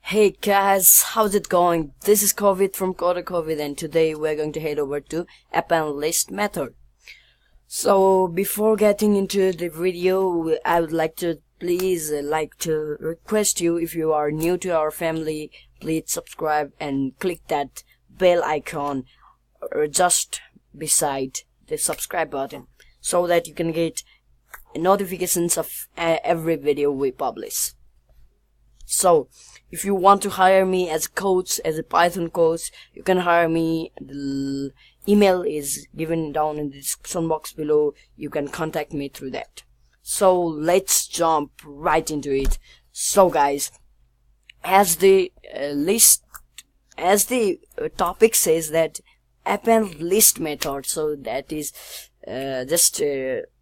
Hey guys, how's it going? This is Kovid from coderkovid, and today we're going to head over to Append List Method. So before getting into the video, I would like to request you, if you are new to our family, please subscribe and click that bell icon just beside the subscribe button so that you can get notifications of every video we publish. So if you want to hire me as a coach, as a Python coach, you can hire me. The email is given down in the description box below. You can contact me through that. So let's jump right into it. So guys, as the topic says, that append list method, so that is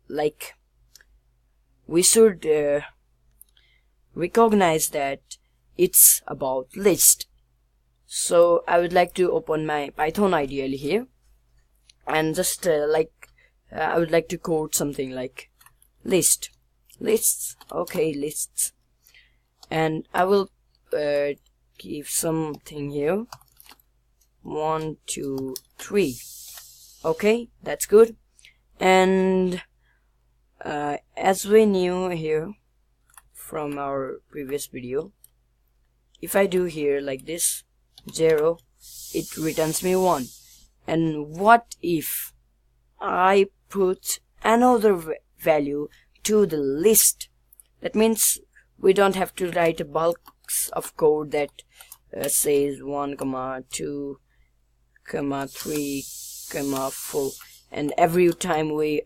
like we should recognize that it's about list. So I would like to open my Python ideally here, and just I would like to code something like lists, okay, lists, and I will give something here, 1 2 3. Okay, that's good. And as we knew here from our previous video, if I do here like this 0, it returns me 1. And what if I put another value to the list? That means we don't have to write a bulk of code that says 1, 2, 3, 4, and every time we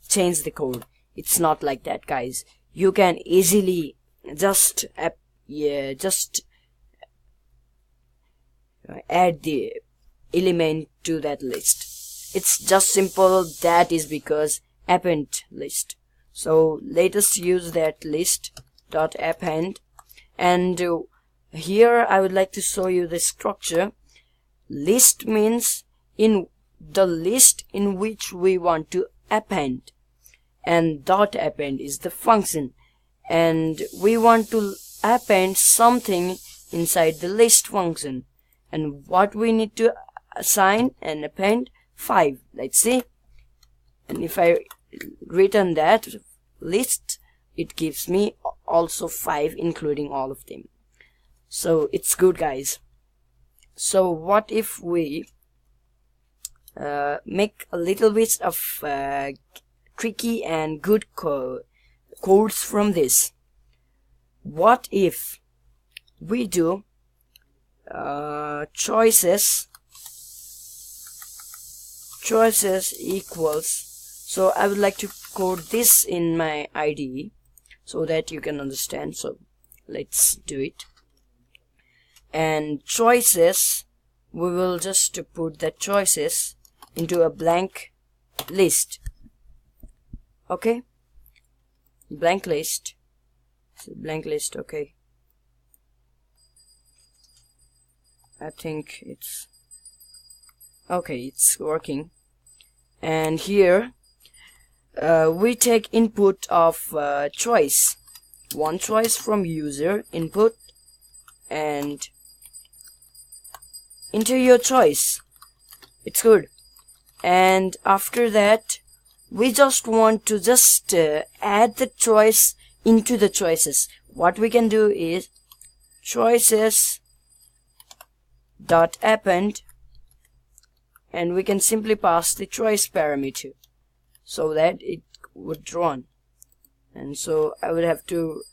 change the code. It's not like that, guys. You can easily just add the element to that list. It's just simple. That is because append list. So let us use that list dot append, and here I would like to show you the structure. List means in the list in which we want to append, and dot append is the function, and we want to append something inside the list function. And what we need to assign and append? 5. Let's see. And if I return that list, it gives me also 5, including all of them. So it's good, guys. So what if we make a little bit of tricky and good codes from this? What if we do choices equals, so I would like to code this in my IDE so that you can understand. So let's do it. And choices, we will just put the choices into a blank list. Okay, blank list. So blank list. Okay, I think it's okay, it's working. And here we take input of choice, one choice from user input, and enter your choice. It's good. And after that, we just want to add the choice into the choices. What we can do is choices dot append, and we can simply pass the choice parameter so that it would run. And so I would have to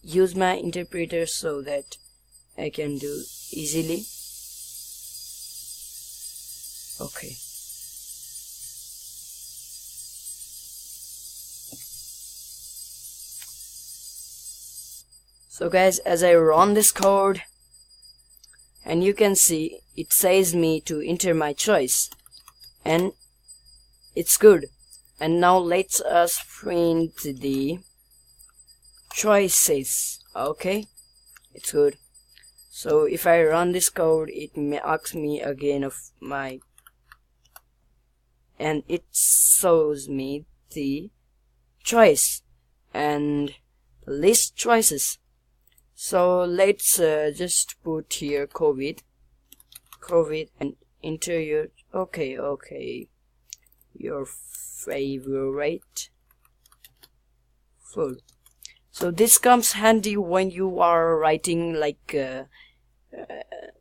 use my interpreter so that I can do easily. Okay. So guys, as I run this code, and you can see it says me to enter my choice, and it's good. And now let's us print the choices. Okay, it's good. So if I run this code, it asks me again of my, and it shows me the choice, and list choices. So let's just put here Kovid, and enter your your favorite food. So this comes handy when you are writing like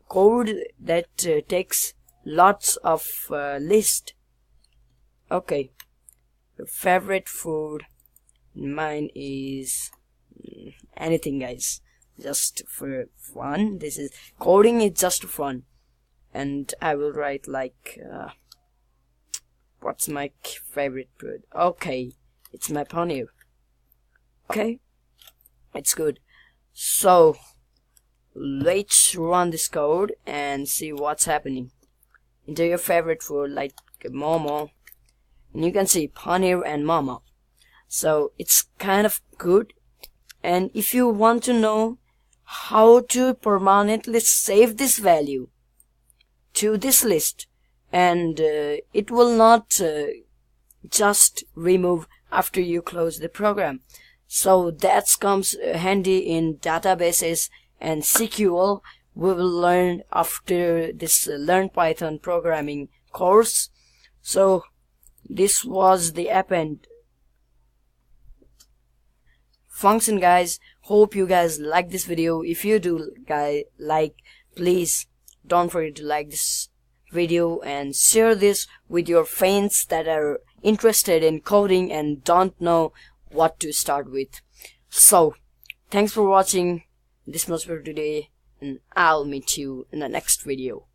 code that takes lots of list. Okay, your favorite food. Mine is anything, guys, just for fun. This is coding, it's just fun. And I will write like what's my favorite food? Okay, it's my paneer. Okay, it's good. So let's run this code and see what's happening. Enter your favorite food like momo, and you can see paneer and momo. So it's kind of good. And if you want to know how to permanently save this value to this list, and it will not just remove after you close the program, so that comes handy in databases and SQL. We will learn after this Learn Python programming course. So this was the append function, guys. Hope you guys like this video. If you do please don't forget to like this video and share this with your friends that are interested in coding and don't know what to start with. So thanks for watching. This much for today, and I'll meet you in the next video.